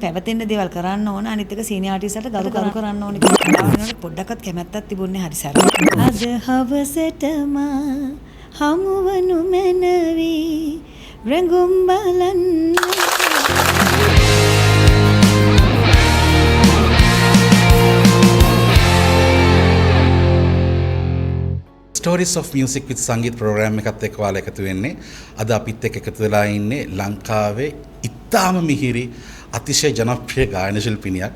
පැවතෙන්න දේවල් කරන්න ඕන අනිත් එක සීනියර් ආටිස්ට්ලාට ගරු කරන්න ඕන කියලා වෙනකොට පොඩ්ඩක්වත් කැමැත්තක් තිබුණේ හරි සරල. අද හවසටම හමුවනු මැනවි රඟුම් බලන්න. ස්ටෝරිස් ඔෆ් මියුසික් විත් සංගීත ප්‍රෝග්‍රෑම් එකත් එක්ක ඔයාලා එකතු වෙන්නේ. අද අපිත් එක්ක එකතු වෙලා ඉන්නේ ලංකාවේ ඉතාම මිහිරි අතිශය ජනප්‍රිය ගායන ශිල්පිනියක්.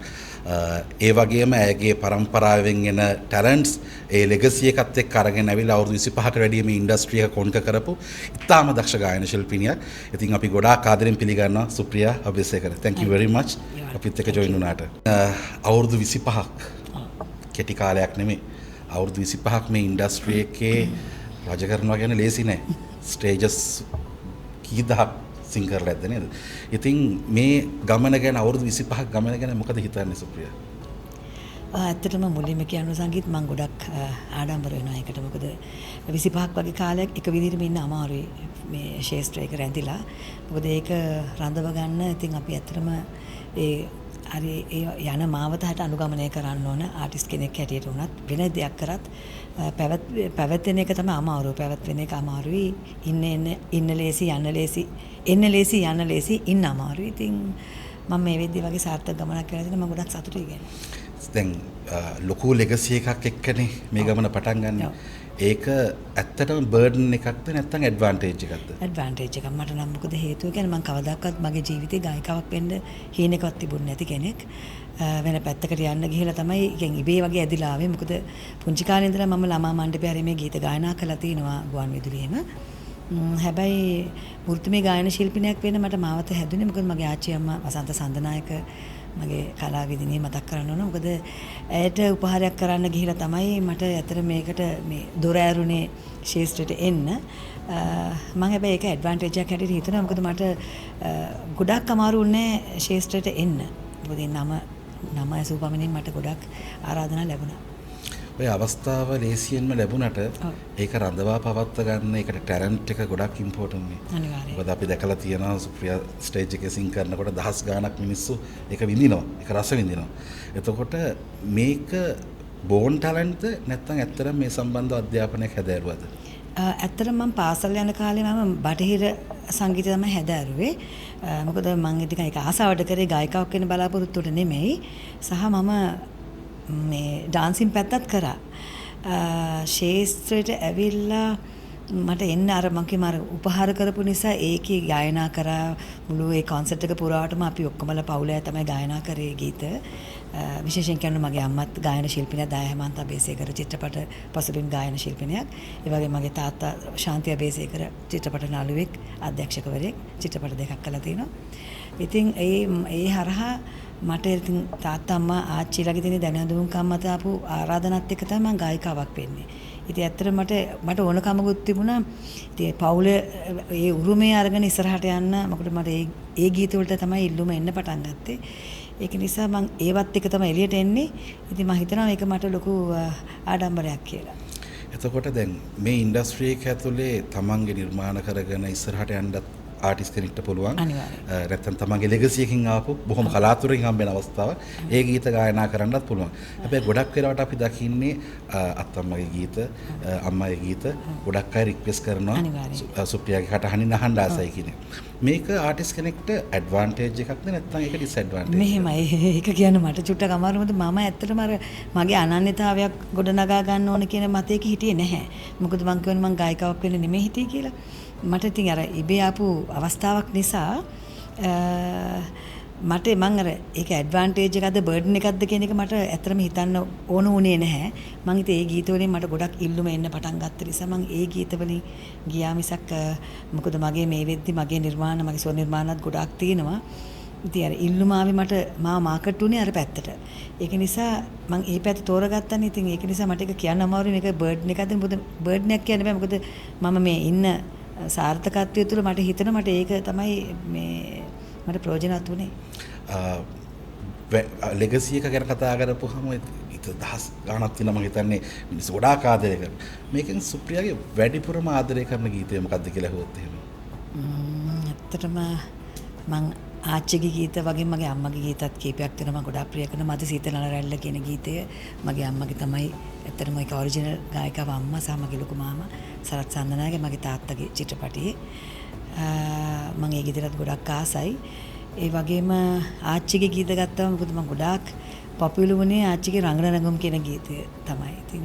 ඒ වගේම ඇයගේ පරම්පරාවෙන් එන ටැලන්ට්ස් ඒ ලෙගසි එකත් එක්ක අරගෙන ඇවිල්ලා අවුරුදු 25කට වැඩිය මේ ඉන්ඩස්ට්‍රි එක කොන්ක කරපු ඉතාම දක්ෂ ගායන ශිල්පිනියක්. ඉතින් අපි ගොඩාක් ආදරෙන් පිළිගන්නවා සුප්‍රියා Abeysekara. Thank you very much අපිත් එක්ක ජොයින් වුණාට. අවුරුදු 25ක් කෙටි කාලයක් නෙමෙයි. අවුරුදු 25ක් මේ ඉන්ඩස්ට්‍රි එකේ රජ කරනවා කියන්නේ ලේසි නෑ. ස්ටේජස් කීදහක් සිං කරලා ඇද්ද නේද? ඉතින් මේ ගමන ගැන අවුරුදු 25ක් ගමන ගැන මොකද හිතන්නේ සුප්‍රියා? ඇත්තටම මුලින්ම කියන්න සංගීත මම ගොඩක් ආඩම්බර වෙනවා ඒකට. මොකද 25ක් වගේ කාලයක් එක විදිහටම ඉන්න අමාරුයි මේ ශේෂ්ත්‍රයක රැඳිලා. මොකද ඒක රඳව ගන්න ඉතින් අපි ඇත්තටම ඒ හරි යන මාවතට අනුගමනය කරන්න ඕන ආටිස්ට් කෙනෙක් හැටියට උනත් වෙන දෙයක් කරත් පැවැත්වෙන එක තමයි අමාරු. පැවැත්වෙන එක අමාරුයි. ඉන්න ලේසි යන්න ලේසි එන්න ලේසි යන්න ලේසි ඉන්න අමාරුයි. ඉතින් මම මේ වෙද්දී වගේ සාර්ථක ගමනක් කරලා තියෙනවා. මම ගොඩක් සතුටුයි ගැන. දැන් ලොකු ලෙගසි එකක් එක්කනේ මේ ගමන පටන් ගන්න. ඒක ඇත්තටම බර්ඩන් එකක්ද නැත්නම් ඇඩ්වාන්ටේජ් එකක්ද? ඇඩ්වාන්ටේජ් එකක්. මට නම් මොකද හේතුව කියන්නේ මම කවදාකවත් මගේ ජීවිතේ ගායිකාවක් වෙන්න හීනෙකවත් තිබුණේ නැති කෙනෙක්. වෙන පැත්තකට යන්න ගිහලා තමයි කියන්නේ ඉබේ වගේ ඇදිලා ආවේ. මොකද පුංචි කාලේ ඉඳලා මම ළමා මණ්ඩපය හරි මේ ගීත ගායනා කරලා තිනවා ගුවන් විදුලියේම. හැබැයි වෘත්තීය ගායන ශිල්පිනියක් වෙන්න මට මාවත හැදුනේ මොකද මගේ ආච්චි අම්මා වසන්ත සඳනායක මගේ කලාවිදිනේ මතක් කරන්න ඕන. මොකද ඇයට උපහාරයක් කරන්න ගිහිලා තමයි මට ඇතර මේකට මේ දොර ඇරුනේ ශේෂ්ත්‍රයට එන්න. මම හැබැයි ඒක ඇඩ්වාන්ටේජ් එකක් හැටියට හිතනවා. මොකද මට ගොඩක් අමාරු වුණේ ශේෂ්ත්‍රයට එන්න. මොකද නම ඇසූපමණින් මට ගොඩක් ආරාධනා ලැබුණා. ඔය අවස්ථාව ලේසියෙන්ම ලැබුණට ඒක රඳවා පවත්වා ගන්න ඒකට ටැලන්ට් එක ගොඩක් ඉම්පෝටන්ට් නේ. අනිවාර්යයෙන්. මොකද අපි දැකලා තියෙනවා සුප්‍රියා ස්ටේජ් එකේ සිං කරනකොට දහස් ගාණක් මිනිස්සු ඒක විඳිනවා. ඒක රස විඳිනවා. එතකොට මේක බෝන් ටැලන්ට්ද නැත්නම් ඇත්තටම මේ සම්බන්ධ අධ්‍යාපනයක් හැදෑරුවද? ඇත්තටම මම පාසල් යන කාලේ මම බටහිර සංගීතය තමයි හැදෑරුවේ. මොකද මම ඉතින් ඒක ආසාවට කරේ ගායිකාවක් වෙන්න බලාපොරොත්තුවට නෙමෙයි. සහ මම මේ ඩාන්සින් පැත්තත් කරා. ශේෂ්ත්‍රයට ඇවිල්ලා මට එන්න අර මං උපහාර කරපු නිසා ඒකේ ගායනා කරා මුළු ඒ කොන්සර්ට් එක පුරාවටම අපි ඔක්කොමලා පවුලේ තමයි ගායනා කරේ ගීත. විශේෂයෙන් කියන්නේ මගේ අම්මත් ගායන ශිල්පිනියක් දාය හේමන්ත අබේසේකර චිත්‍රපට පසුබිම් ගායන ශිල්පිනියක්. ඒ වගේ මගේ තාත්තා ශාන්ති අබේසේකර චිත්‍රපට නාලුවෙක් අධ්‍යක්ෂකවරයෙක් චිත්‍රපට දෙකක් කළා තියෙනවා. ඉතින් ඒ හරහා මට ඉතින් තාත්තා අම්මා ආච්චිලාගේ තියෙන දැනුම්කම් මත ආපු ආරාධනාත් එක්ක තමයි මම ගායිකාවක් වෙන්නේ. ඉතින් ඇත්තට මට ඕනකමකුත් තිබුණා. ඉතින් පවුලේ ඒ උරුමය අරගෙන ඉස්සරහට යන්න මොකද මට ඒ ගීත වලට තමයි ඉල්ලුම එන්න පටන් ගත්තේ. ඒක නිසා මම ඒවත් එක තමයි එළියට එන්නේ. ඉතින් මම හිතනවා මේක මට ලොකු ආඩම්බරයක් කියලා. එතකොට දැන් මේ ඉන්ඩස්ට්‍රි එක ඇතුලේ තමන්ගේ නිර්මාණ කරගෙන ඉස්සරහට යන්නත් ආටිස්ට් කෙනෙක්ට පුළුවන්. නැත්නම් තමන්ගේ ලෙගසි එකකින් ආපු බොහොම කලාතුරකින් හම්බෙන අවස්ථාව ඒ ගීත ගායනා කරන්නත් පුළුවන්. හැබැයි ගොඩක් වෙලාවට අපි දකින්නේ අත්තම්මගේ ගීත, අම්මගේ ගීත ගොඩක් අය රික්වෙස්ට් කරනවා සුප්‍රියාගේ කටහඬින් අහන්න ආසයි කියන එක. මේක ආටිස්ට් කෙනෙක්ට ඇඩ්වාන්ටේජ් එකක්ද නැත්නම් ඒක ඩිස්ඇඩ්වාන්ටේජ්? මෙහෙමයි. ඒක කියන්න මට චුට්ටක් අමාරු. මොකද මම ඇත්තටම අර මගේ අනන්‍යතාවයක් ගොඩනගා ගන්න ඕන කියන මතයක හිටියේ නැහැ. මොකද මං කියන්නේ මං ගායිකාවක් වෙන්න නෙමෙයි හිටියේ කියලා. මට ඉතින් අර ඉබේ ආපු අවස්ථාවක් නිසා මට මං අර ඒක ඇඩ්වාන්ටේජ් එකක්ද බර්ඩන් එකක්ද කියන එක මට ඇත්තටම හිතන්න ඕන වුණේ නැහැ. මං ඉතින් ඒ ගීත වලින් මට ගොඩක් ඉල්ලුම එන්න පටන් ගත්ත නිසා මං ඒ ගීත වලින් ගියා මිසක් මොකද මගේ මේ වෙද්දි මගේ නිර්මාණ මගේ ස්ව නිර්මාණات ගොඩක් තියෙනවා. ඉතින් අර ඉල්ලුම ආවේ මට මාව මාකට් උනේ අර පැත්තට. ඒක නිසා මං ඒ පැත්ත තෝරගත්තානේ. ඉතින් ඒක නිසා මට ඒක කියන්න අමාරුයි මේක බර්ඩන් එකක්ද මොකද බර්ඩන් එකක් කියන්න බෑ. මොකද මම මේ ඉන්න සාර්ථකත්වය තුළ මට හිතෙනවා මට ඒක තමයි මේ මට ප්‍රයෝජනවත් වුණේ. ලෙගසි එක ගැන කතා කරපුවාම ඊට දහස් ගාණක් තියෙනවා මම හිතන්නේ මිනිස්සු ගොඩාක් ආදරය කරනවා. මේකෙන් සුප්‍රියාගේ වැඩිපුරම ආදරය කරන ගීතය මොකක්ද කියලා අහුවොත් එහෙම. ඇත්තටම මං ආච්චිගේ ගීත වගේ මගේ අම්මගේ ගීතත් කීපයක් තියෙනවා මම ගොඩාක් ප්‍රිය කරන මද සීතල රැල්ල කියන ගීතය මගේ අම්මගේ තමයි ඇත්තටම ඒක ඔරිජිනල් ගායිකාව අම්මා සහ මගේ ලොකු මාමා සරත් සන්දනාගේ මගේ තාත්තගේ චිත්‍රපටියේ මම ඒ ගීතයට ගොඩක් ආසයි ඒ වගේම ආච්චිගේ ගීත ගත්තම මොකද මම ගොඩාක් පොපියුලර් වුණේ ආච්චිගේ රංගන රංගම් කියන ගීතය තමයි. ඉතින්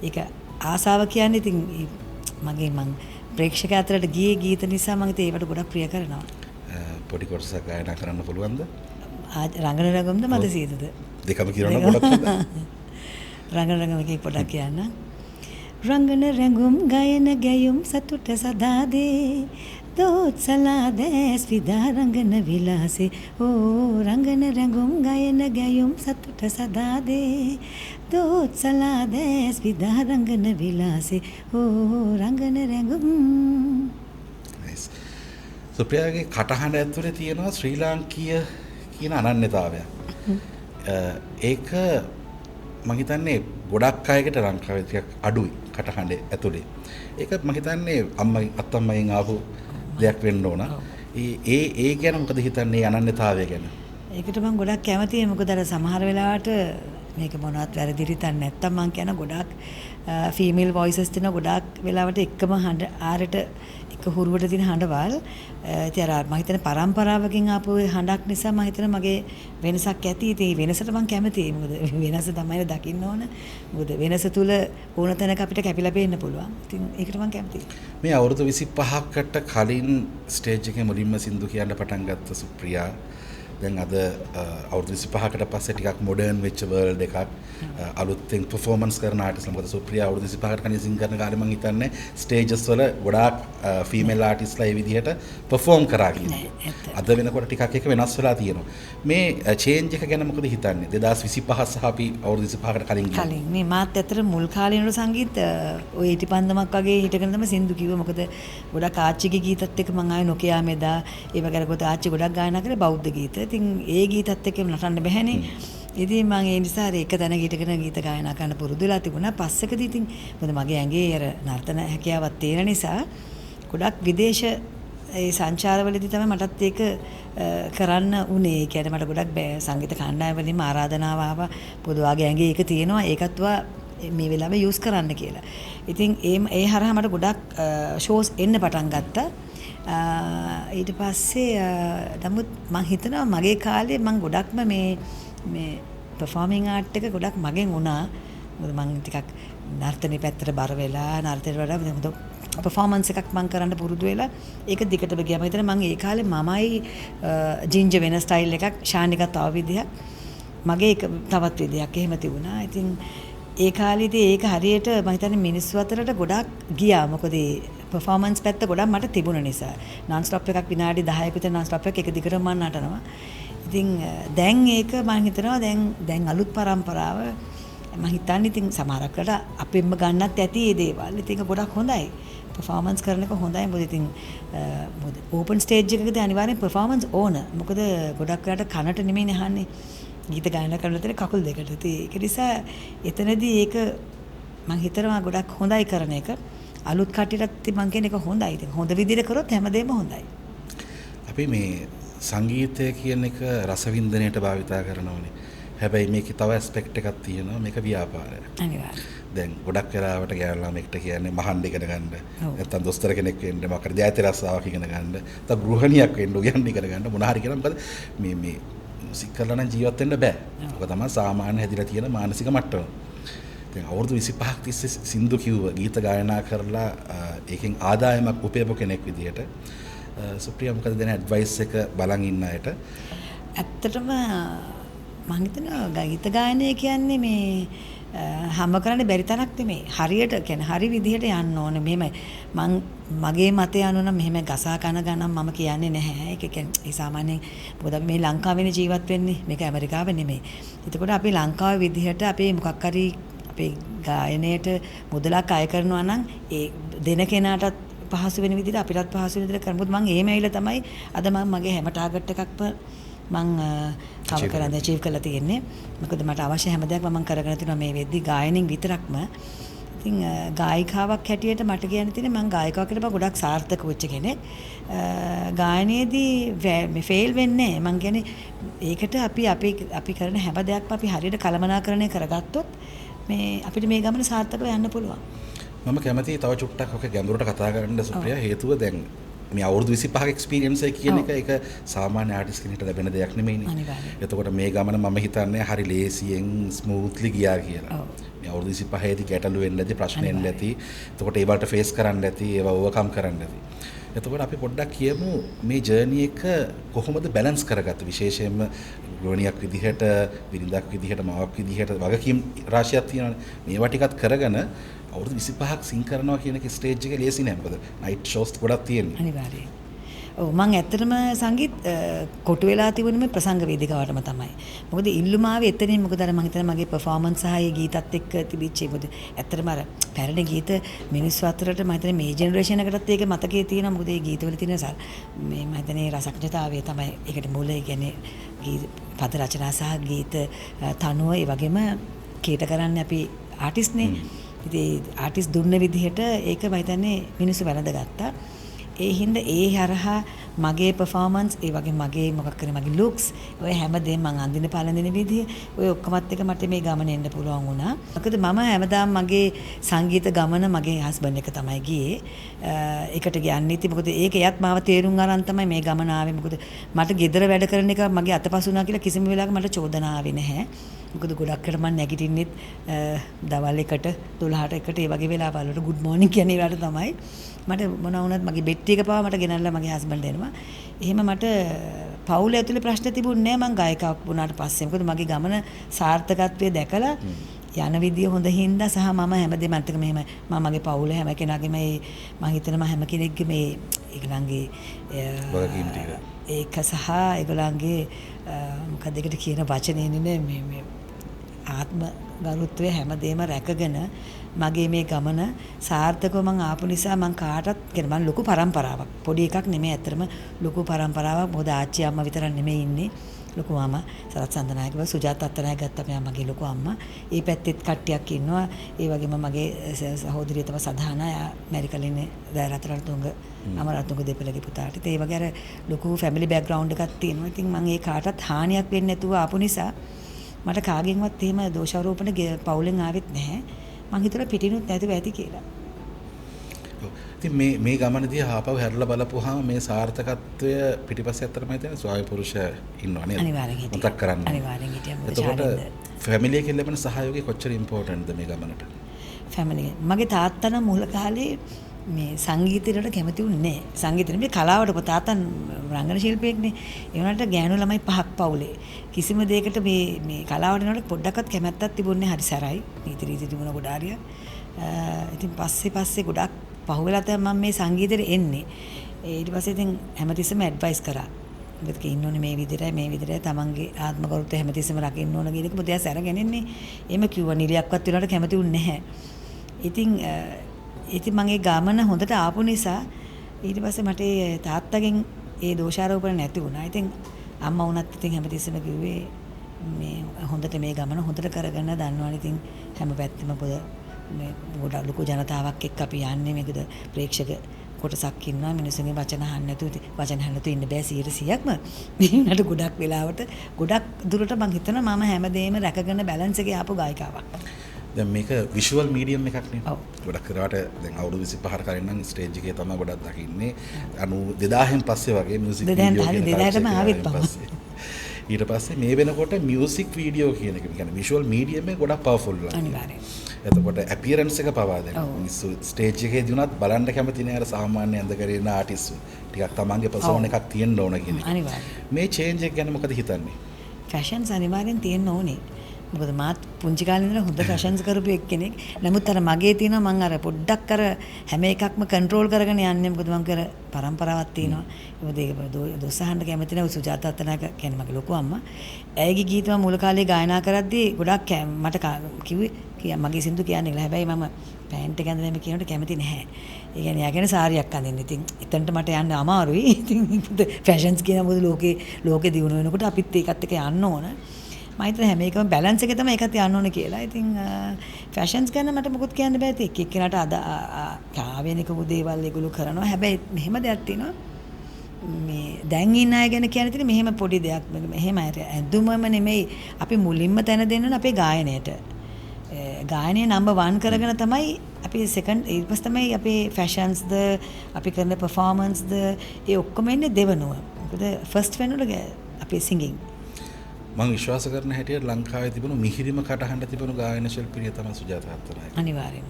ඒක ආසාව කියන්නේ ඉතින් මගේ මං ප්‍රේක්ෂක අතරට ගියේ ගීත නිසා මම ඉතින් ඒවට ගොඩක් ප්‍රිය කරනවා. පොඩි කොටසක් ගායනා කරන්න පුළුවන්ද? රංගන රංගම්ද මද සීතද? දෙකම කියනවා ගොඩක් හොඳයි. රංගන රංගම එකේ පොඩක් කියන්න. රංගන රංගම් ගායන ගැයුම් සතුට සදා දේ දෝත් සලාදෑස් විදා රංගන විලාසේ ඕ රංගන රංගම් ගායන ගැයුම් සතුට සදා දේ දෝත් සලාදෑස් විදා රංගන විලාසේ ඕ රංගන රංගම්. සුප්‍රියාගේ කටහඬ ඇතුලේ තියෙනවා ශ්‍රී ලාංකීය කියන අනන්‍යතාවයක්. ඒක මම හිතන්නේ ගොඩක් අයකට ලංකාවේ ටිකක් අඩුයි කටහඬ ඇතුලේ. ඒක මම හිතන්නේ අම්මයි අත්තම්මයින් ආපු දෙයක් වෙන්න ඕන. ඒ ගැන මොකද හිතන්නේ අනන්‍යතාවය ගැන? ඒකට මම ගොඩක් කැමතියි මොකද අර සමහර වෙලාවට මේක මොනවත් වැරදි රිතක් නැත්තම් මම කියන ගොඩක් ෆීමේල් වොයිසස් තියෙන ගොඩක් වෙලාවට එකම හඬ ආරට එක හුරුවට තියෙන හඬවල් ඉතින් අර මම හිතන්නේ පරම්පරාවකින් ආපු හඬක් නිසා මම හිතන්නේ මගේ වෙනසක් ඇති. ඉතින් මේ වෙනසට මම කැමතියි. මොකද වෙනස තමයි දකින්න ඕන. මොකද වෙනස තුල ඕන තැනක අපිට කැපිලා පේන්න පුළුවන්. ඉතින් ඒකට මම කැමතියි. මේ අවුරුදු 25කට කලින් ස්ටේජ් එකේ මුලින්ම සින්දු කියන්න පටන් ගත්ත සුප්‍රියා දැන් අද අවුරුදු 25කට පස්සේ ටිකක් මොඩර්න් වෙච්ච වර්ල්ඩ් එකක් අලුතෙන් පර්ෆෝමන්ස් කරන ආටිස්ට්ලා මොකද සුප්‍රියා අවුරුදු 25කට කලින් සිං කරන කාලේ මම හිතන්නේ ස්ටේජස් වල ගොඩාක් ෆීමේල් ආටිස්ට්ලා ඒ විදිහට පර්ෆෝම් කරා කියන්නේ. අද වෙනකොට ටිකක් එක වෙනස් වෙලා තියෙනවා. මේ චේන්ජ් එක ගැන මොකද හිතන්නේ? 2025 සහ අපි අවුරුදු 25කට කලින් කලින් මේ මාත් ඇත්තට මුල් කාලේ නේද සංගීත ඔය ඉටිපන්දමක් වගේ හිටගෙන තමයි සින්දු කිව්වේ. මොකද ගොඩක් ආච්චිගේ ගීතත් එක්ක මම ආයේ නොකියා මෙදා ඒ වගේ කොට ආච්චි ගොඩක් ගායනා කරේ බෞද්ධ ගීත. ඉතින් ඒ ගීතත් එක්ක නටන්න බැහැනේ. ඉතින් මම ඒ නිසා ඒක දැන ගීතගෙන ගීත ගායනා කරන්න පුරුදු වෙලා තිබුණා. පස්සකදී ඉතින් මොකද මගේ ඇඟේ අර නර්තන හැකියාවක් තියෙන නිසා ගොඩක් විදේශ ඒ සංචාරවලදී තමයි මටත් ඒක කරන්න උනේ. ඒ කියන්නේ මට ගොඩක් සංගීත කණ්ඩායම් වලින්ම ආරාධනාව ආවා. පොදුවාගේ ඇඟේ ඒක තියෙනවා. ඒකත් මේ වෙලාවේ යූස් කරන්න කියලා. ඉතින් ඒ හරහා මට ගොඩක් ෂෝස් එන්න පටන් ගත්තා. ඊට පස්සේ නමුත් මම හිතනවා මගේ කාලේ මම ගොඩක්ම මේ පර්ෆෝමින් ආර්ට් එක ගොඩක් මගෙන් වුණා. මොකද මම ටිකක් නර්තනේ පැත්තට බර වෙලා නර්තනයට වඩා පර්ෆෝමන්ස් එකක් මම කරන්න පුරුදු වෙලා ඒක දිගටම ගියා. මම හිතන්නේ මම ඒ කාලේ මමයි ජින්ජර් වෙන ස්ටයිල් එකක් ශානිකා තව විදියක් මගේ එක තවත් විදියක් එහෙම තිබුණා. ඉතින් ඒ කාලේදී ඒක හරියට මම හිතන්නේ මිනිස්සු අතරට ගොඩක් ගියා. මොකද පර්ෆෝමන්ස් පැත්ත ගොඩක් මට තිබුණ නිසා. non stop එකක් විනාඩි 10ක විතර non stop එක දිගටම මම නටනවා. ඉතින් දැන් ඒක මම හිතනවා දැන් අලුත් පරම්පරාව මම හිතන්නේ ඉතින් සමහරකට අපෙන්ම ගන්නත් ඇති මේ දේවල්. ඉතින් ඒක ගොඩක් හොඳයි. පර්ෆෝමන්ස් කරන එක හොඳයි. මොකද ඉතින් මොකද ඕපන් ස්ටේජ් එකකදී අනිවාර්යෙන් පර්ෆෝමන්ස් ඕන. මොකද ගොඩක් වෙලාට කනට නෙමෙයි අහන්නේ. ගීත ගායනා කරනකොට කකුල් දෙකට. ඉතින් ඒක නිසා එතනදී ඒක මම හිතනවා ගොඩක් හොඳයි කරන එක. අලුත් කට්ටියටත් මම කියන එක හොඳයි. ඉතින් හොඳ විදිහට කරොත් හැමදේම හොඳයි. අපි මේ සංගීතය කියන එක රසවින්දනයට භාවිතා කරනවානේ. හැබැයි මේකේ තව ඇස්පෙක්ට් එකක් තියෙනවා. මේක ව්‍යාපාරයක්. අනිවාර්යයෙන්. දැන් ගොඩක් වෙලාවට ගෑනු ළමෙක්ට කියන්නේ මහන්න ඉගෙන ගන්න. නැත්තම් දොස්තර කෙනෙක් වෙන්න, මොකද ජාති රස්සාවක් ඉගෙන ගන්න. නැත්තම් ගෘහණියක් වෙන්න උයන් ඉගෙන ගන්න මොන හරි කියලා. මොකද මේ මියුසික් කරලා නම් ජීවත් වෙන්න බෑ. ඒක තමයි සාමාන්‍ය හැදිලා තියෙන මානසික මට්ටම. දැන් අවුරුදු 25ක් තිස්සේ සින්දු කිව්ව ගීත ගායනා කරලා ඒකෙන් ආදායමක් උපයපු කෙනෙක් විදියට සුප්‍රියා මොකද දෙන ඇඩ්වයිස් එක බලන් ඉන්න අයට? ඇත්තටම මම හිතනවා ගීත ගායනය කියන්නේ මේ හැම කරන්න බැරි තරක් නෙමෙයි. හරියට කියන්නේ හරි විදිහට යන්න ඕනේ. මෙහෙම මගේ මතය අනුව නම් මෙහෙම ගසා කන ගණන් මම කියන්නේ නැහැ. ඒක කියන්නේ සාමාන්‍යයෙන් මොකද මේ ලංකාවේ ජීවත් වෙන්නේ. මේක ඇමරිකාව නෙමෙයි. එතකොට අපි ලංකාවේ විදිහට අපේ මොකක් හරි අපේ ගායනයට මුදලක් අය කරනවා නම් ඒ දෙන කෙනාටත් පහසු වෙන විදිහට අපිටත් පහසු වෙන විදිහට කරමුත් මම එහෙම ඇවිල්ලා තමයි අද මම මගේ හැම ටාගට් එකක්ම මම කවර් කරන්න අචීව් කරලා තියෙන්නේ. මොකද මට අවශ්‍ය හැම දෙයක්ම මම කරගෙන තියෙනවා මේ වෙද්දි ගායනින් විතරක්ම. ඉතින් ගායිකාවක් හැටියට මට කියන්න තියෙන්නේ මම ගායිකාවක් හැටියට මම ගොඩක් සාර්ථක වෙච්ච කෙනෙක්. ගායනයේදී මේ ෆේල් වෙන්නේ නැහැ. මම කියන්නේ ඒකට අපි කරන හැම දෙයක්ම අපි හරියට කළමනාකරණය කරගත්තොත් මේ අපිට මේ ගමන සාර්ථකව යන්න පුළුවන්. මම කැමතියි තව චුට්ටක් ඔක ගැඹුරට කතා කරන්න සුප්‍රියා. හේතුව දැන් මේ අවුරුදු 25ක එක්ස්පීරියන්ස් එක කියන එක සාමාන්‍ය ආටිස්ට් කෙනෙක්ට ලැබෙන දෙයක් නෙමෙයිනේ. අනිවාර්යයෙන්. එතකොට මේ ගමන මම හිතන්නේ හරි ලේසියෙන් ස්මූත්ලි ගියා කියලා. මේ අවුරුදු 25 දී ගැටලු වෙන්න ඇති, ප්‍රශ්න එන්න ඇති. එතකොට ඒ වලට ෆේස් කරන්න ඇති, ඒවා ඕවර්කම් කරන්න ඇති. එතකොට අපි පොඩ්ඩක් කියමු මේ ජර්නි එක කොහොමද බැලන්ස් කරගත්තේ, විශේෂයෙන්ම ගෘහණියක් විදිහට, බිරිඳක් විදිහට, මාවක් විදිහට වගකීම් රාශියක් තියෙනවානේ. මේවා ටිකත් කරගෙන අවුරුදු 25ක් සිං කරනවා කියන එක ස්ටේජ් එක ලේසි නෑ. මොකද නයිට් ෂෝස් ගොඩක් තියෙනවා. අනිවාර්යයෙන්. ඔව් මම ඇත්තටම සංගීත් කොටු වෙලා තිබුණේ මේ ප්‍රසංග වේදිකාවටම තමයි. මොකද ඉල්ලුම ආවේ එතනින්. මොකද අර මම හිතන්නේ මගේ පර්ෆෝමන්ස් සහ ඒ ගීතත් එක්ක තිබිච්ච මොකද ඇත්තටම අර පැරණි ගීත මිනිස්සු අතරට මම හිතන්නේ මේ ජෙනරේෂන් එකටත් ඒක මතකයේ තියෙනවා. මොකද ඒ ගීතවල තියෙන මේ මම හිතන්නේ රසඥතාවය තමයි ඒකට මූල. ඒ කියන්නේ පද රචනා සහ ගීත තනුව ඒ වගේම කීට කරන්නේ අපි ආටිස්ට්නේ. ඉතින් ආටිස්ට් දුන්න විදිහට ඒක මම හිතන්නේ මිනිස්සු වැළඳගත්තා. ඒ හින්දා ඒ හරහා මගේ පර්ෆෝමන්ස් ඒ වගේ මගේ මොකක් කරේ මගේ ලුක්ස් ඔය හැමදේම මං අඳින පළඳින විදිය ඔය ඔක්කොමත් එක මට මේ ගමන එන්න පුළුවන් වුණා. මොකද මම හැමදාම මගේ සංගීත ගමන මගේ හස්බන්ඩ් එක තමයි ගියේ. ඒකට යන්නේ ඉතින් මොකද ඒක එයත් මාව තේරුම් අරන් තමයි මේ ගමන ආවේ. මොකද මට ගෙදර වැඩ කරන එක මගේ අතපසු වුණා කියලා කිසිම වෙලාවක මට චෝදනා ආවේ නැහැ. මොකද ගොඩක් කර මම නැගිටින්නෙත් දවල් 1ට 12ට 1ට ඒ වගේ වෙලාවල් වලට good morning කියන ඒවාට තමයි. මට මොනවා වුණත් මගේ බෙට් එක පාව මට ගෙනල්ලා මගේ හස්බන්ඩ් එනවා. එහෙම මට පවුල ඇතුලේ ප්‍රශ්න තිබුණේ නැහැ මං ගායිකාවක් වුණාට පස්සේ. මොකද මගේ ගමන සාර්ථකත්වයේ දැකලා යන විදිය හොඳ හින්දා සහ මම හැමදේම අන්තික මෙහෙම මම මගේ පවුල හැම කෙනාගේම මේ මම හිතනවා හැම කෙනෙක්ගේ මේ ඒගොල්ලන්ගේ ඒක සහ ඒගොල්ලන්ගේ මොකද ඒකට කියන වචනේ නේ මේ ආත්ම ගරුත්වය හැමදේම රැකගෙන මගේ මේ ගමන සාර්ථකව මං ආපු නිසා මං කාටත් කියන්නේ මං ලොකු පරම්පරාවක් පොඩි එකක් නෙමෙයි ඇත්තටම ලොකු පරම්පරාවක්. මොකද ආච්චි අම්මා විතරක් නෙමෙයි ඉන්නේ. ලොකු අම්මා සරත් සඳනායකව සුජාත අත්තනායක ගත්තා මෙයා මගේ ලොකු අම්මා. ඒ පැත්තෙත් කට්ටියක් ඉන්නවා. ඒ වගේම මගේ සහෝදරිය තමයි සදාන ඇමරිකාවේ ඉන්නේ රත්නතුංග අමරතුංග දෙපළගේ පුතාට. ඒ වගේ අර ලොකු ෆැමිලි බෑග්ග්‍රවුන්ඩ් එකක් තියෙනවා. ඉතින් මං ඒ කාටත් හානියක් වෙන්නේ නැතුව ආපු නිසා මට කාගෙන්වත් එහෙම දෝෂාරෝපණ පවුලෙන් ආවෙත් නැහැ. මං හිතුවා පිටිනුත් නැතුව ඇති කියලා. ඉතින් මේ ගමනදී ආපහු හැරලා බලපුවාම මේ සාර්ථකත්වය පිටිපස්සේ අතරම හිතෙන ස්වාමි පුරුෂ ඉන්නවා නේද? අනිවාර්යෙන් හිටියා. මතක් කරන්න. අනිවාර්යෙන් හිටියා. එතකොට ෆැමිලි එකෙන් ලැබෙන සහයෝගය කොච්චර ඉම්පෝටන්ට්ද මේ ගමනට? ෆැමිලි මගේ තාත්තා නම් මුල කාලේ මේ සංගීතයට කැමති වුණේ නැහැ. සංගීතෙ මේ කලාවට තාත්තා රංගන ශිල්පියෙක්නේ. ඒ වුණාට ගෑනු ළමයි 5ක් පවුලේ. කිසිම දෙයකට මේ කලාවට යනකොට පොඩ්ඩක්වත් කැමැත්තක් තිබුණේ හරි සැරයි. නීති රීති තිබුණ ගොඩාරිය. ඉතින් පස්සේ ගොඩක් පහුවෙලා තමයි මම මේ සංගීතෙට එන්නේ. ඊට පස්සේ ඉතින් හැමතිස්සෙම ඇඩ්වයිස් කරා. මොකද ඉන්න ඕනේ මේ විදිහටයි තමන්ගේ ආත්ම ගෞරවය හැමතිස්සෙම රකින්න ඕන කියන එක මොකද එයා සැරගෙනන්නේ. එහෙම කිව්වා නිලියක්වත් වෙලාවට කැමති වුණේ නැහැ. ඉතින් මම ඒ ගමන හොඳට ආපු නිසා ඊට පස්සේ මට තාත්තගෙන් ඒ දෝෂාරෝපණ නැති වුණා. ඉතින් අම්මා වුණත් ඉතින් හැමතිස්සෙම කිව්වේ මේ හොඳට මේ ගමන හොඳට කරගෙන දන්නවනේ. ඉතින් හැම පැත්තෙම මේ ගොඩක් ලොකු ජනතාවක් එක්ක අපි යන්නේ. මේකද ප්‍රේක්ෂක කොටසක් ඉන්නවා. මිනිස්සුන්ගේ වචන අහන්න නැතුව ඉන්න බෑ 100%ක්ම. මේකට ගොඩක් වෙලාවට ගොඩක් දුරට මම හිතනවා මම හැමදේම රැකගෙන බැලන්ස් එකේ ආපු ගායිකාවක්. දැන් මේක විෂුවල් මීඩියම් එකක් නේ. ගොඩක් කරාට දැන් අවුරුදු 25කට කලින් නම් ස්ටේජ් එකේ තමයි ගොඩක් දකින්නේ. 2000න් පස්සේ වගේ මියුසික් වීඩියෝ ඊට පස්සේ මේ වෙනකොට මියුසික් වීඩියෝ කියන එක කියන්නේ විෂුවල් මීඩියම් එක ගොඩක් පවර්ෆුල් ලා. අනිවාර්යයෙන්. එතකොට අපියරන්ස් එක පවා දැන් මිනිස්සු ස්ටේජ් එකේදී උනත් බලන්න කැමති නෑ අර සාමාන්‍ය ඇඳ කරගෙන ආටිස්ට් ටිකක් තමන්ගේ පර්සෝන එකක් තියෙන්න ඕන කියන එක. අනිවාර්යයෙන්. මේ චේන්ජ් එක ගැන මොකද හිතන්නේ? ෆැෂන්ස් අනිවාර්යෙන් තියෙන්න ඕනේ. මොකද මාත් පුංචි කාලේ ඉඳලා හොඳ ෆැෂන්ස් කරපු එක්කෙනෙක්. නමුත් අර මගේ තියෙනවා මම අර පොඩ්ඩක් අර හැම එකක්ම කන්ට්‍රෝල් කරගෙන යන්නේ. මොකද මම කර පරම්පරාවක් තියෙනවා. මොකද ඒක දොස්සහන්න කැමති නැහැ. සුජාත අත්තනායක කියන්නේ මගේ ලොකු අම්මා. ඇයගේ ගීත මම මුල කාලේ ගායනා කරද්දී ගොඩක් මට කිව්වේ මගේ සින්දු කියන්නේ නැහැ. හැබැයි මම පැන්ට් එක ඇඳලා මේ කියනකොට කැමති නැහැ. ඒ කියන්නේ යාගෙන සාරියක් අඳින්න. ඉතින් එතනට මට යන්න අමාරුයි. ඉතින් ෆැෂන්ස් කියන මොකද ලෝකේ දියුණු වෙනකොට අපිත් ඒකත් එක්ක යන්න ඕන. මම හිතන හැම එකම බැලන්ස් එක තමයි ඒකත් යන්න ඕනේ කියලා. ඉතින් ෆැෂන්ස් ගැන මට මොකුත් කියන්න බෑ. ඉතින් එක් එක්කෙනාට අද ආවේනික දේවල් ඒගොල්ලෝ කරනවා. හැබැයි මෙහෙම දෙයක් තියෙනවා. මේ දැන් ඉන්න අය ගැන කියන ඉතින් මෙහෙම පොඩි දෙයක් මෙහෙම ඇඳුමම නෙමෙයි අපි මුලින්ම තැන දෙන්න ඕනේ අපේ ගායනයට. ගායනය නම්බර් 1 කරගෙන තමයි අපි සෙකන්ඩ් ඊට පස්සේ තමයි අපේ ෆැෂන්ස්ද අපි කරන පර්ෆෝමන්ස්ද ඒ ඔක්කොම එන්නේ දෙවනුව. මොකද ෆස්ට් වෙනුවට අපේ සිංගින් මම විශ්වාස කරන හැටියට ලංකාවේ තිබුණු මිහිරිම කටහඬ තිබුණු ගායන ශිල්පිනිය තමයි සුජාතා හත්තුනායක. අනිවාර්යෙන්ම.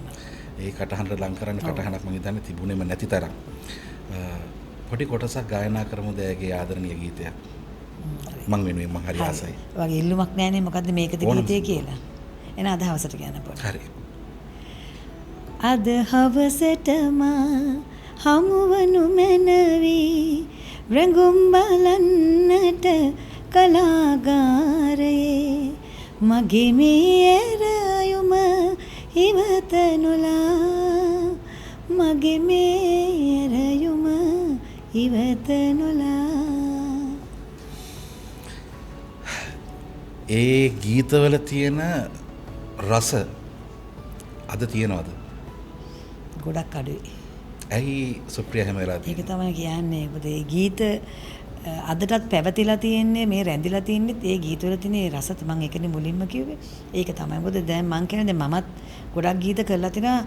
ඒ කටහඬ ලං කරන්න කටහඬක් මම හිතන්නේ තිබුණේම නැති තරම්. පොඩි කොටසක් ගායනා කරමු දැයගේ ආදරණීය ගීතයක්. මං වෙනුවෙන් මං හරි ආසයි. වගේ ඉල්ලුමක් නැහැනේ මොකද්ද මේකද ගීතය කියලා. එන අද හවසට කියන්න පොඩි. හරි. අද හවසටම හමුවනු මැනවි රඟුම් බලන්නට කලාගාරයේ මගේ මේ ඇරයුම ඉවත නොලා මගේ මේ ඇරයුම ඉවත නොලා. ඒ ගීතවල තියෙන රස අද තියෙනවද? ගොඩක් අඩුයි. ඇයි සුප්‍රිය හැම වෙලාවෙම? ඒක තමයි කියන්නේ. මොකද ඒ ගීත අදටත් පැවතිලා තියෙන්නේ මේ රැඳිලා තින්නේ ඒ ගීතවල තියෙන රස මම ඒකනේ මුලින්ම කිව්වේ. ඒක තමයි. මොකද දැන් මං කියන්නේ මමත් ගොඩක් ගීත කරලා තිනා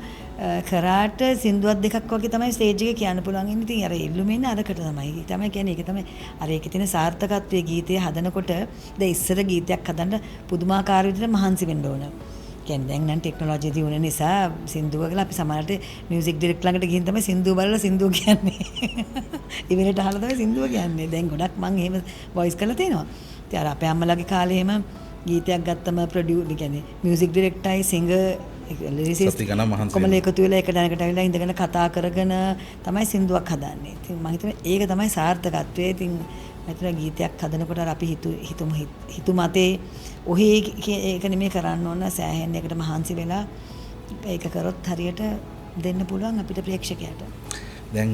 කරාට සින්දුවක් දෙකක් වගේ තමයි ස්ටේජ් එකේ කියන්න පුළුවන් ඉන්නේ. ඉතින් අර ඉල්ලුම එන්නේ අරකට තමයි. ඒක තමයි කියන්නේ ඒක තමයි අර ඒකේ තියෙන සාර්ථකත්වයේ ගීතය හදනකොට දැන් ඉස්සර ගීතයක් හදන්න පුදුමාකාර විදිහට මහන්සි වෙන්න ඕන. කියන්නේ දැන් නම් ටෙක්නොලොජි දියුණු වෙන නිසා සින්දුව කියලා අපි සමහරට මියුසික් ඩිරෙක්ටර් ළඟට ගිහින් තමයි සින්දුව බලලා සින්දුව කියන්නේ. ඉවෙලට අහලා තමයි සින්දුව කියන්නේ. දැන් ගොඩක් මම එහෙම වොයිස් කරලා තියෙනවා. ඉතින් අර අපේ අම්මලාගේ කාලේ එහෙම ගීතයක් ගත්තම ප්‍රොඩියුස් කියන්නේ මියුසික් ඩිරෙක්ටර්යි සිංගර් ලිරිසිස්ට් කොමල එකතු වෙලා එක දැනකට ඇවිල්ලා ඉඳගෙන කතා කරගෙන තමයි සින්දුවක් හදන්නේ. ඉතින් මම හිතන්නේ ඒක තමයි සාර්ථකත්වය. ඉතින් මම ගීතයක් හදනකොට අර අපි හිතු මතේ ඔහේ ඒක නෙමෙයි කරන්න ඕන සෑහෙන එකට මහන්සි වෙලා ඒක කරොත් හරියට දෙන්න පුළුවන් අපිට ප්‍රේක්ෂකයාට. දැන්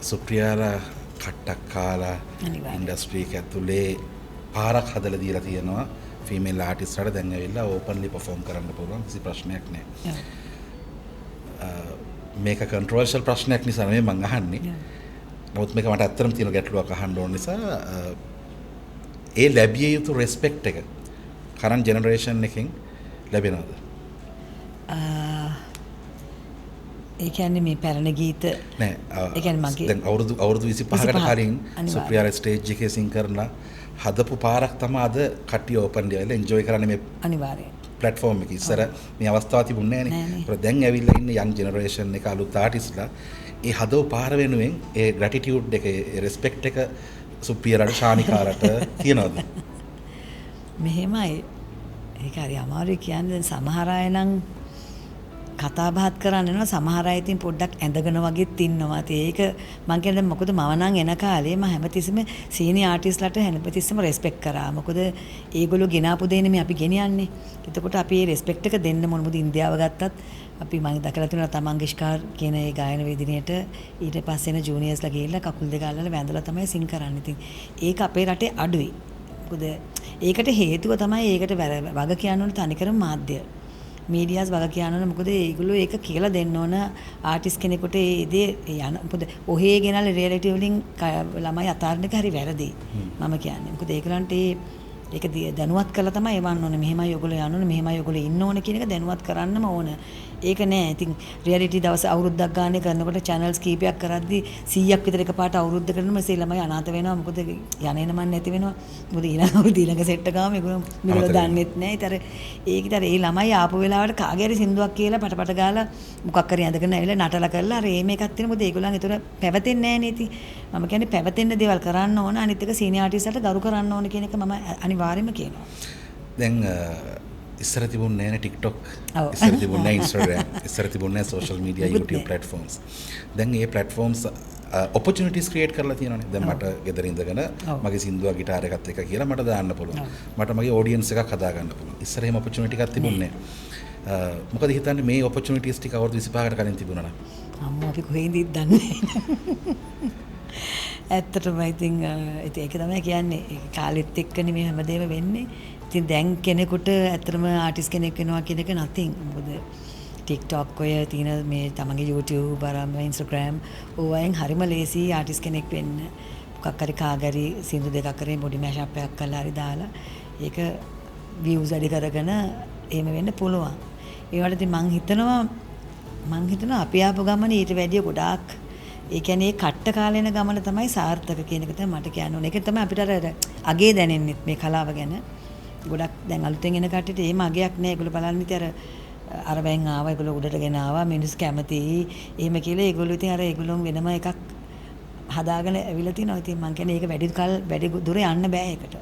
සුප්‍රියාලා කට්ටක් කාලා ඉන්ඩස්ට්‍රි එක ඇතුලේ පාරක් හදලා දීලා තියෙනවා. ෆීමේල් ආටිස්ට්ලාට දැන් ඇවිල්ලා ඕපන්ලි පර්ෆෝම් කරන්න පුළුවන් කිසි ප්‍රශ්නයක් නැහැ. මේක කන්ට්‍රෝවර්ෂල් ප්‍රශ්නයක් නිසා නෙමෙයි මම අහන්නේ. නමුත් මේක මට ඇත්තටම තියෙන ගැටලුවක් අහන්න ඕන නිසා ඒ ලැබිය යුතු රෙස්පෙක්ට් එක කරන්ට් ජෙනරේෂන් එකෙන් ලැබෙනවද? ඒ කියන්නේ මේ පැරණි ගීත නෑ. ඒ කියන්නේ මගේ දැන් අවුරුදු 25කට කලින් සුප්‍රියා ස්ටේජ් එකේ සිං කරලා හදපු පාරක් තමයි අද කට්ටිය ඕපන් ඩේලා එන්ජොයි කරන්නේ මේ අනිවාර්යයෙන් ප්ලැට්ෆෝම් එකේ. ඉස්සර මේ අවස්ථාව තිබුණේ නෑනේ. දැන් ඇවිල්ලා ඉන්න යන් ජෙනරේෂන් එක අලුත් ආටිස්ට්ලා ඒ හදව පාර වෙනුවෙන් ඒ ග්‍රැටිටියුඩ් එක ඒ රෙස්පෙක්ට් එක සුප්‍රියාට ශානිකාරට තියනවද? මෙහෙමයි. ඒක හරි අමාරුයි කියන්නේ. සමහර අය නම් කතා බහත් කරන්න යනවා. සමහර අය ඉතින් පොඩ්ඩක් ඇඳගෙන වගේත් ඉන්නවා. ඒක මම කියන්නේ මොකද මම නම් එන කාලේ මම හැමතිස්සෙම සීනියර් ආටිස්ට්ලාට හැමතිස්සෙම රෙස්පෙක්ට් කරා. මොකද ඒගොල්ලෝ ගෙනාපු දේ නෙමෙයි අපි ගෙනියන්නේ. එතකොට අපි මේ රෙස්පෙක්ට් එක දෙන්න මොන මොකද ඉන්දියාව ගත්තත් අපි මම දැකලා තියෙනවා තමන්ගේස්කාර් කියන ඒ ගායන වේදිනියට ඊට පස්සේ එන ජූනියර්ස්ලා ගිහිල්ලා කකුල් දෙක අල්ලලා වැඳලා තමයි සින් කරන්නේ. ඉතින් ඒක අපේ රටේ අඩුයි. මොකද ඒකට හේතුව තමයි ඒකට වග කියන්න ඕන තනිකරම මාධ්‍ය. මීඩියාස් වග කියන්න ඕන. මොකද ඒගොල්ලෝ ඒක කියලා දෙන්න ඕන ආටිස්ට් කෙනෙකුට ඒ දේ යන මොකද ඔහේ ගෙනල්ලා රියැලිටි වලින් ළමයි අතාරින එක හරි වැරදි. මම කියන්නේ. මොකද ඒගොල්ලන්ට ඒක දැනුවත් කරලා තමයි එවන්න ඕනේ. මෙහෙමයි ඔයගොල්ලෝ යන්න ඕනේ, මෙහෙමයි ඔයගොල්ලෝ ඉන්න ඕනේ කියන එක දැනුවත් කරන්නම ඕන. ඒක නෑ. ඉතින් රියැලිටි දවස් අවුරුද්දක් ගානේ කරනකොට channels කීපයක් කරද්දි 100ක් විතර එකපාරට අවුරුද්ද කරනම මේ ළමයි අනාථ වෙනවා. මොකද යන්නේ නම් නැති වෙනවා. මොකද ඊළඟ අවුරුද්ද ඊළඟ සෙට් එක ගාම ඒගොල්ලෝ මිලව දන්නෙත් නෑ. ඊතර ඒකිතර ඒ ළමයි ආපු වෙලාවට කාගේ හරි සින්දුවක් කියලා පටපට ගාලා මොකක් හරි ඇඳගෙන ඇවිල්ලා නටලා කරලා අර මේක ඇත්තනේ. මොකද ඒගොල්ලන් ඒතර පැවතෙන්නේ නෑනේ. ඉතින් මම කියන්නේ පැවතෙන්න දේවල් කරන්න ඕන. අනිත් එක සීනියර් ආටිස්ට්ලාට ගරු කරන්න ඕන කියන එක මම අනිවාර්යයෙන්ම කියනවා. දැන් ඉස්සර තිබුණේ නැහැ TikTok, ඉස්සර තිබුණේ නැහැ Instagram, ඉස්සර තිබුණේ නැහැ social media YouTube platforms. දැන් මේ platforms opportunities create කරලා තියෙනවානේ. දැන් මට ගෙදර ඉඳගෙන මගේ සින්දුව ගිටාර එකත් එක කියලා මට දාන්න පුළුවන්. මට මගේ audience එකක් හදා ගන්න පුළුවන්. ඉස්සර එහෙම opportunity එකක් තිබුණේ නැහැ. මොකද හිතන්නේ මේ opportunities ටික අවුරුදු 25කට කලින් තිබුණා නම්? අම්මෝ අපි කොහෙන්ද දන්නේ. ඇත්තටම ඉතින් ඒක තමයි කියන්නේ කාලෙත් එක්කනේ මේ හැමදේම වෙන්නේ. ඉතින් දැන් කෙනෙකුට ඇත්තටම ආටිස්ට් කෙනෙක් වෙනවා කියන එක nothing. මොකද TikTok ඔය තියෙන මේ තමන්ගේ YouTube අරම Instagram ඕවයින් හරිම ලේසි ආටිස්ට් කෙනෙක් වෙන්න. මොකක් හරි කාගරි සින්දු දෙකක් කරේ බොඩි මෑෂප් එකක් කරලා හරි දාලා ඒක views වැඩි කරගෙන එහෙම වෙන්න පුළුවන්. ඒ වලට ඉතින් මං හිතනවා අපි ආපු ගමන ඊට වැඩිය ගොඩාක් ඒ කියන්නේ කට්ට කාලේ යන ගමන තමයි සාර්ථක කියන එක තමයි මට කියන්න ඕනේ. ඒක තමයි අපිට අර අගේ දැනෙන්නේ මේ කලාව ගැන. ගොඩක් දැන් අලුතෙන් එන කට්ටියට එහෙම අගයක් නෑ. ඒගොල්ලෝ බලන්න ඉතින් අර බැන් ආවා, ඒගොල්ලෝ උඩට ගෙන ආවා, මිනිස් කැමතියි. එහෙම කියලා ඒගොල්ලෝ ඉතින් අර ඒගොල්ලෝ වෙනම එකක් හදාගෙන ඇවිල්ලා තිනවා. ඉතින් මං කියන්නේ ඒක වැඩි දුර යන්න බෑ ඒකට.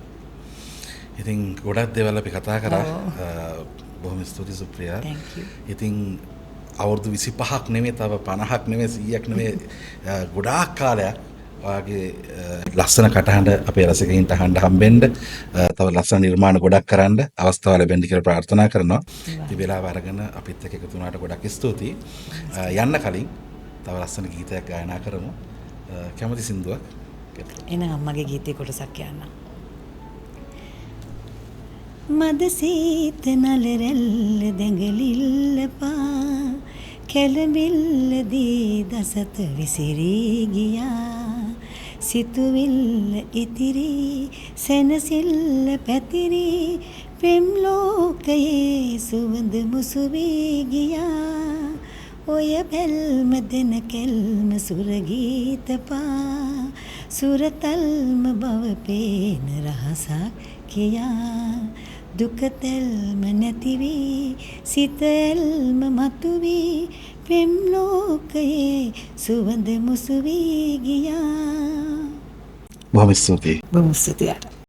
ඉතින් ගොඩක් දේවල් අපි කතා කරා. බොහොම ස්තුතියි සුප්‍රියා. Thank you. ඉතින් අවුරුදු 25ක් නෙමෙයි, තව 50ක් නෙමෙයි, 100ක් නෙමෙයි, ගොඩාක් කාලයක් වාගේ ලස්සන කටහඬ අපේ රසිකයින්ට අහන්න හම්බෙන්න, තව ලස්සන නිර්මාණ ගොඩක් කරන්න අවස්ථාව ලැබෙන්න කියලා ප්‍රාර්ථනා කරනවා. ඉතින් වෙලාව අරගෙන අපිත් එක්ක එකතු වුණාට ගොඩක් ස්තුතියි. යන්න කලින් තව ලස්සන ගීතයක් ගායනා කරමු. කැමති සින්දුවක්. එන අම්මගේ ගීතේ කොටසක් කියන්න. මද සීත නලරැල්ල දැඟලිල්ල පා කැළඹිල්ල දී දසත විසිරී ගියා සිතුවිල්ල ඉතිරි සැනසිල්ල පැතිරි පෙම් ලෝකයේ සුවඳ මුසු වී ගියා ඔය බැල්ම දෙන කෙල්ම සුරගීත පා සුරතල්ම බව පේන රහසක් කියා දුක තෙල්ම නැති වී සිත එල්ම මතු වී පෙම් ලෝකයේ සුවඳ මුසු වී ගියා. බොහොම ස්තුතියි. බොහොම ස්තුතියි.